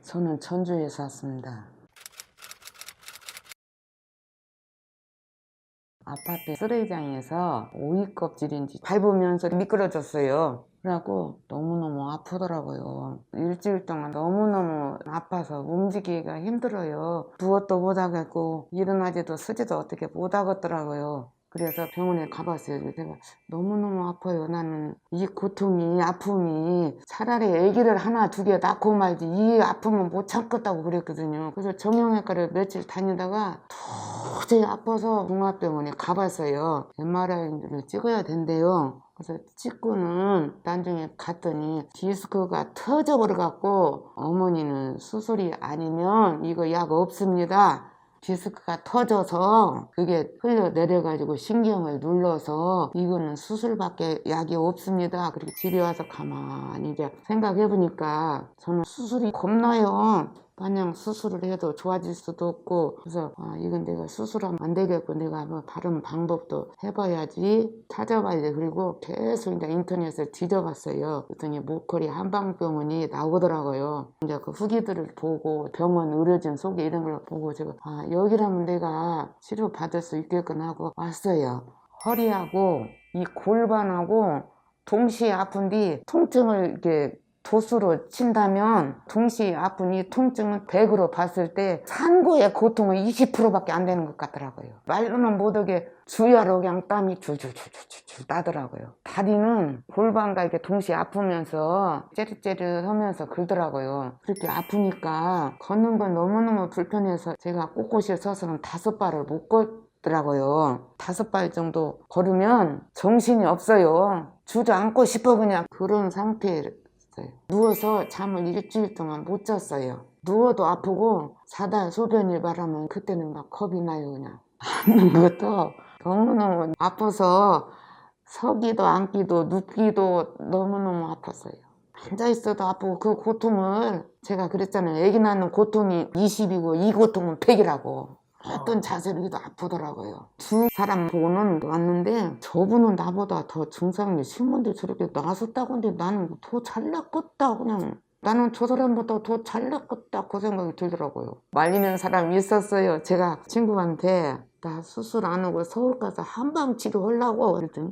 저는 전주에 샀습니다. 아파트 쓰레기장에서 오이 껍질인지 밟으면서 미끄러졌어요. 그래갖고 너무너무 아프더라고요. 일주일 동안 너무너무 아파서 움직이기가 힘들어요. 누워도 못하겠고 일어나지도 서지도 어떻게 못하겠더라고요. 그래서 병원에 가봤어요. 제가 너무너무 아파요. 나는 이 고통이, 아픔이 차라리 아기를 하나 두 개 낳고 말지 이 아픔은 못 참겠다고 그랬거든요. 그래서 정형외과를 며칠 다니다가 도저히 아파서 종합병원에 가봤어요. MRI를 찍어야 된대요. 그래서 찍고는 나중에 갔더니 디스크가 터져버려 갖고 어머니는 수술이 아니면 이거 약 없습니다. 디스크가 터져서 그게 흘러내려가지고 신경을 눌러서 이거는 수술밖에 약이 없습니다. 그리고 집에 와서 가만히 이제 생각해보니까 저는 수술이 겁나요. 마냥 수술을 해도 좋아질 수도 없고 그래서 이건 내가 수술하면 안 되겠고 내가 뭐 다른 방법도 해봐야지 찾아봐야지. 그리고 계속 이제 인터넷을 뒤져봤어요. 그랬더니 모커리 한방병원이 나오더라고요. 이제 그 후기들을 보고 병원 의료진 소개 이런 걸 보고 제가 여기라면 내가 치료받을 수 있겠구나 하고 왔어요. 허리하고 이 골반하고 동시에 아픈데 통증을 이렇게 도수로 친다면 동시에 아픈 이 통증은 100으로 봤을 때 산고의 고통은 20%밖에 안 되는 것 같더라고요. 말로는 못하게 주야로 그냥 땀이 줄줄줄줄줄 나더라고요. 다리는 골반과 이렇게 동시에 아프면서 째릿째릿하면서 긁더라고요. 그렇게 아프니까 걷는 건 너무너무 불편해서 제가 꼿꼿이 서서는 5발을 못 더라고요. 5발 정도 걸으면 정신이 없어요. 주저앉고 싶어 그냥 그런 상태에 누워서 잠을 일주일 동안 못 잤어요. 누워도 아프고 자다 소변을 말하면 그때는 막 겁이 나요. 그냥 앉는 것도 너무너무 아파서 서기도 앉기도 눕기도 너무너무 아팠어요. 앉아있어도 아프고 그 고통을 제가 그랬잖아요. 애기 낳는 고통이 20이고 이 고통은 100이라고. 어떤 자세로 해도 아프더라고요. 두 사람 보고는 왔는데 저분은 나보다 더 증상이 신문들 저렇게 나섰다고 하는데 나는 더 잘났겠다 그냥. 나는 저 사람보다 더 잘났겠다 그 생각이 들더라고요. 말리는 사람이 있었어요. 제가 친구한테 나 수술 안 하고 서울 가서 한방 치료하려고 그랬더니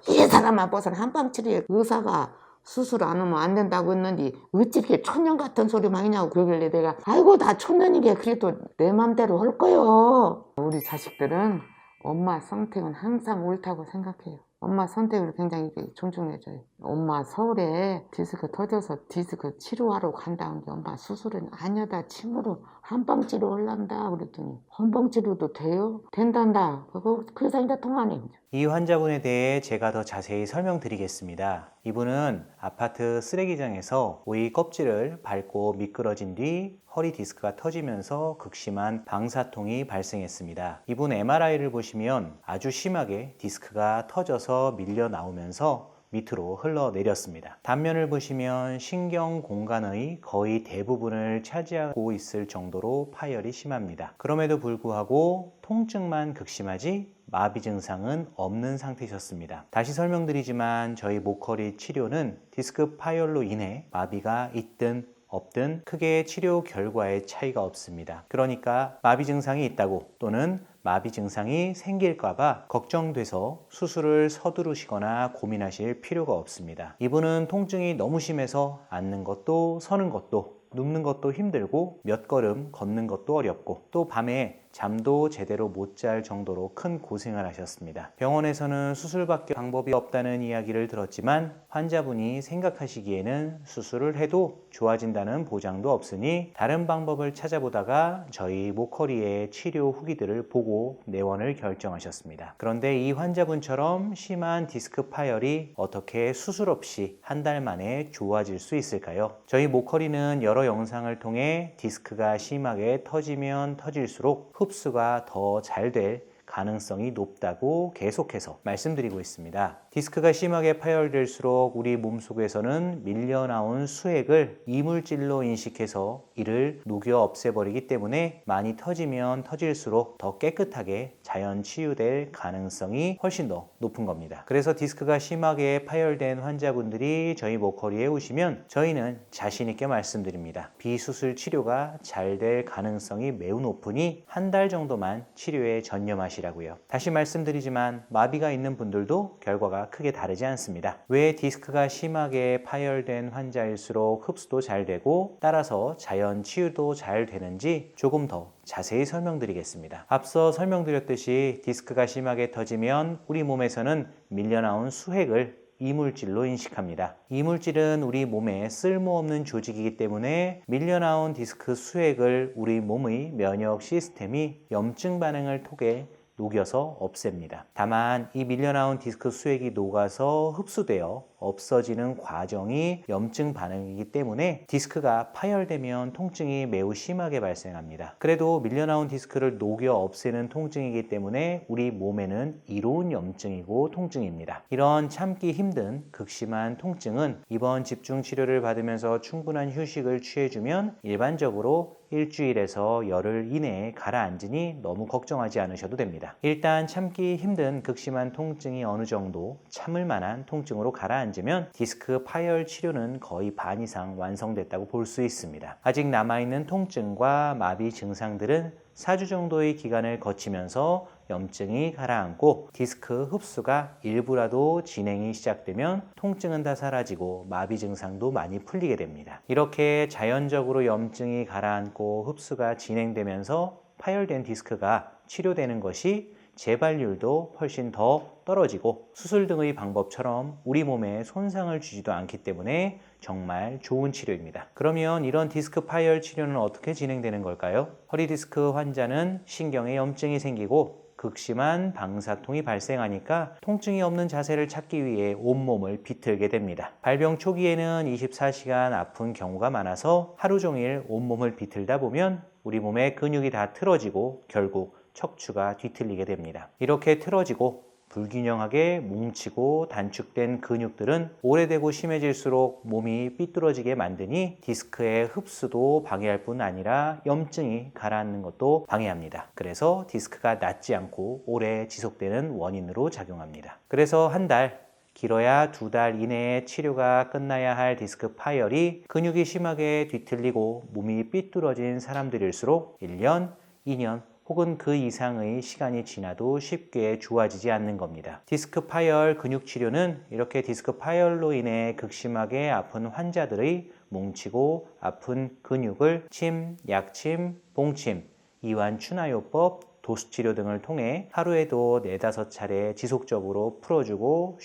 이 사람 아파서 한방 치료에 의사가 수술 안 하면 안 된다고 했는데 어찌 이렇게 초년 같은 소리 많이 나고 그러길래 내가 아이고 나 초년이게 그래도 내 맘대로 할 거요. 우리 자식들은 엄마 선택은 항상 옳다고 생각해요. 엄마 선택을 굉장히 존중해줘요. 엄마 서울에 디스크 터져서 디스크 치료하러 간다는 게 엄마 수술은 아니다 침으로 한방 치료 하려한다 그랬더니 한방 치료도 돼요? 된단다. 그래서 이제 통화네. 이 환자분에 대해 제가 더 자세히 설명드리겠습니다. 이분은 아파트 쓰레기장에서 오이 껍질을 밟고 미끄러진 뒤 허리 디스크가 터지면서 극심한 방사통이 발생했습니다. 이분 MRI를 보시면 아주 심하게 디스크가 터져서 밀려 나오면서 밑으로 흘러내렸습니다. 단면을 보시면 신경 공간의 거의 대부분을 차지하고 있을 정도로 파열이 심합니다. 그럼에도 불구하고 통증만 극심하지 마비 증상은 없는 상태셨습니다. 다시 설명드리지만 저희 모커리 치료는 디스크 파열로 인해 마비가 있든 없든 크게 치료 결과에 차이가 없습니다. 그러니까 마비 증상이 있다고 또는 마비 증상이 생길까봐 걱정돼서 수술을 서두르시거나 고민하실 필요가 없습니다. 이분은 통증이 너무 심해서 앉는 것도 서는 것도 눕는 것도 힘들고 몇 걸음 걷는 것도 어렵고 또 밤에 잠도 제대로 못 잘 정도로 큰 고생을 하셨습니다. 병원에서는 수술밖에 방법이 없다는 이야기를 들었지만 환자분이 생각하시기에는 수술을 해도 좋아진다는 보장도 없으니 다른 방법을 찾아보다가 저희 모커리의 치료 후기들을 보고 내원을 결정하셨습니다. 그런데 이 환자분처럼 심한 디스크 파열이 어떻게 수술 없이 한 달 만에 좋아질 수 있을까요? 저희 모커리는 여러 영상을 통해 디스크가 심하게 터지면 터질수록 흡수가 더 잘 될 가능성이 높다고 계속해서 말씀드리고 있습니다. 디스크가 심하게 파열될수록 우리 몸속에서는 밀려나온 수액을 이물질로 인식해서 이를 녹여 없애버리기 때문에 많이 터지면 터질수록 더 깨끗하게 자연 치유될 가능성이 훨씬 더 높은 겁니다. 그래서 디스크가 심하게 파열된 환자분들이 저희 모커리에 오시면 저희는 자신 있게 말씀드립니다. 비수술 치료가 잘 될 가능성이 매우 높으니 한 달 정도만 치료에 전념하시라고요. 다시 말씀드리지만 마비가 있는 분들도 결과가 크게 다르지 않습니다. 왜 디스크가 심하게 파열된 환자일수록 흡수도 잘 되고 따라서 자연 치유도 잘 되는지 조금 더 자세히 설명드리겠습니다. 앞서 설명드렸듯이 디스크가 심하게 터지면 우리 몸에서는 밀려나온 수액을 이물질로 인식합니다. 이물질은 우리 몸에 쓸모없는 조직이기 때문에 밀려나온 디스크 수액을 우리 몸의 면역 시스템이 염증 반응을 통해 녹여서 없앱니다. 다만 이 밀려나온 디스크 수액이 녹아서 흡수되어 없어지는 과정이 염증 반응이기 때문에 디스크가 파열되면 통증이 매우 심하게 발생합니다. 그래도 밀려나온 디스크를 녹여 없애는 통증이기 때문에 우리 몸에는 이로운 염증이고 통증입니다. 이런 참기 힘든 극심한 통증은 이번 집중 치료를 받으면서 충분한 휴식을 취해주면 일반적으로 일주일에서 열흘 이내에 가라앉으니 너무 걱정하지 않으셔도 됩니다. 일단 참기 힘든 극심한 통증이 어느 정도 참을 만한 통증으로 가라앉으면 디스크 파열 치료는 거의 반 이상 완성됐다고 볼 수 있습니다. 아직 남아있는 통증과 마비 증상들은 4주 정도의 기간을 거치면서 염증이 가라앉고 디스크 흡수가 일부라도 진행이 시작되면 통증은 다 사라지고 마비 증상도 많이 풀리게 됩니다. 이렇게 자연적으로 염증이 가라앉고 흡수가 진행되면서 파열된 디스크가 치료되는 것이 재발률도 훨씬 더 떨어지고 수술 등의 방법처럼 우리 몸에 손상을 주지도 않기 때문에 정말 좋은 치료입니다. 그러면 이런 디스크 파열 치료는 어떻게 진행되는 걸까요? 허리 디스크 환자는 신경에 염증이 생기고 극심한 방사통이 발생하니까 통증이 없는 자세를 찾기 위해 온몸을 비틀게 됩니다. 발병 초기에는 24시간 아픈 경우가 많아서 하루 종일 온몸을 비틀다 보면 우리 몸의 근육이 다 틀어지고 결국 척추가 뒤틀리게 됩니다. 이렇게 틀어지고 불균형하게 뭉치고 단축된 근육들은 오래되고 심해질수록 몸이 삐뚤어지게 만드니 디스크의 흡수도 방해할 뿐 아니라 염증이 가라앉는 것도 방해합니다. 그래서 디스크가 낫지 않고 오래 지속되는 원인으로 작용합니다. 그래서 한 달, 길어야 2달 이내에 치료가 끝나야 할 디스크 파열이 근육이 심하게 뒤틀리고 몸이 삐뚤어진 사람들일수록 1년, 2년, 혹은 그 이상의 시간이 지나도 쉽게 좋아지지 않는 겁니다. 디스크 파열 근육 치료는 이렇게 디스크 파열로 인해 극심하게 아픈 환자들의 뭉치고 아픈 근육을 침, 약침, 봉침, 이완 추나요법, 도수치료 등을 통해 하루에도 4-5차례 지속적으로 풀어주고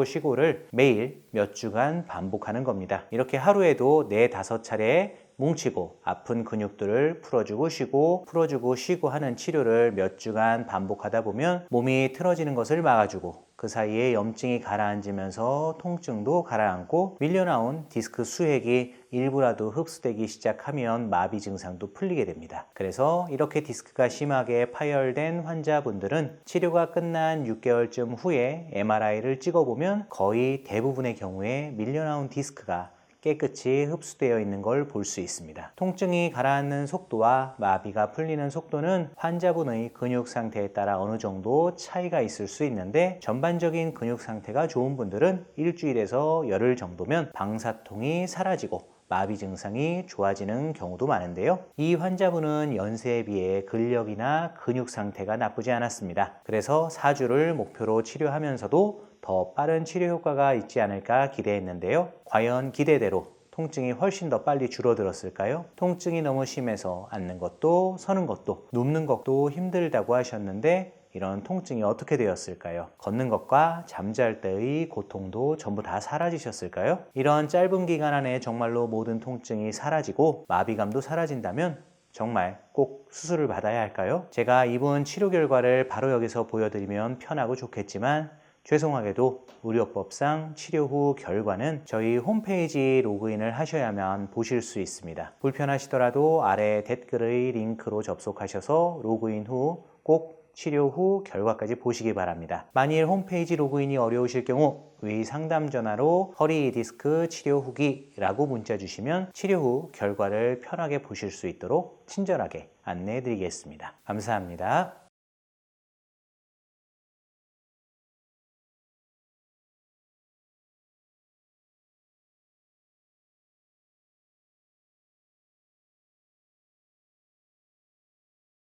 쉬고를 매일 몇 주간 반복하는 겁니다. 이렇게 하루에도 4-5차례 뭉치고 아픈 근육들을 풀어주고 쉬고 하는 치료를 몇 주간 반복하다 보면 몸이 틀어지는 것을 막아주고 그 사이에 염증이 가라앉으면서 통증도 가라앉고 밀려나온 디스크 수액이 일부라도 흡수되기 시작하면 마비 증상도 풀리게 됩니다. 그래서 이렇게 디스크가 심하게 파열된 환자분들은 치료가 끝난 6개월쯤 후에 MRI를 찍어보면 거의 대부분의 경우에 밀려나온 디스크가 깨끗이 흡수되어 있는 걸 볼 수 있습니다. 통증이 가라앉는 속도와 마비가 풀리는 속도는 환자분의 근육 상태에 따라 어느 정도 차이가 있을 수 있는데 전반적인 근육 상태가 좋은 분들은 일주일에서 열흘 정도면 방사통이 사라지고 마비 증상이 좋아지는 경우도 많은데요. 이 환자분은 연세에 비해 근력이나 근육 상태가 나쁘지 않았습니다. 그래서 4주를 목표로 치료하면서도 더 빠른 치료 효과가 있지 않을까 기대했는데요. 과연 기대대로 통증이 훨씬 더 빨리 줄어들었을까요? 통증이 너무 심해서 앉는 것도 서는 것도 눕는 것도 힘들다고 하셨는데 이런 통증이 어떻게 되었을까요? 걷는 것과 잠잘 때의 고통도 전부 다 사라지셨을까요? 이런 짧은 기간 안에 정말로 모든 통증이 사라지고 마비감도 사라진다면 정말 꼭 수술을 받아야 할까요? 제가 이번 치료 결과를 바로 여기서 보여드리면 편하고 좋겠지만 죄송하게도 의료법상 치료 후 결과는 저희 홈페이지 로그인을 하셔야만 보실 수 있습니다. 불편하시더라도 아래 댓글의 링크로 접속하셔서 로그인 후 꼭 치료 후 결과까지 보시기 바랍니다. 만일 홈페이지 로그인이 어려우실 경우 위 상담 전화로 허리 디스크 치료 후기라고 문자 주시면 치료 후 결과를 편하게 보실 수 있도록 친절하게 안내해 드리겠습니다. 감사합니다.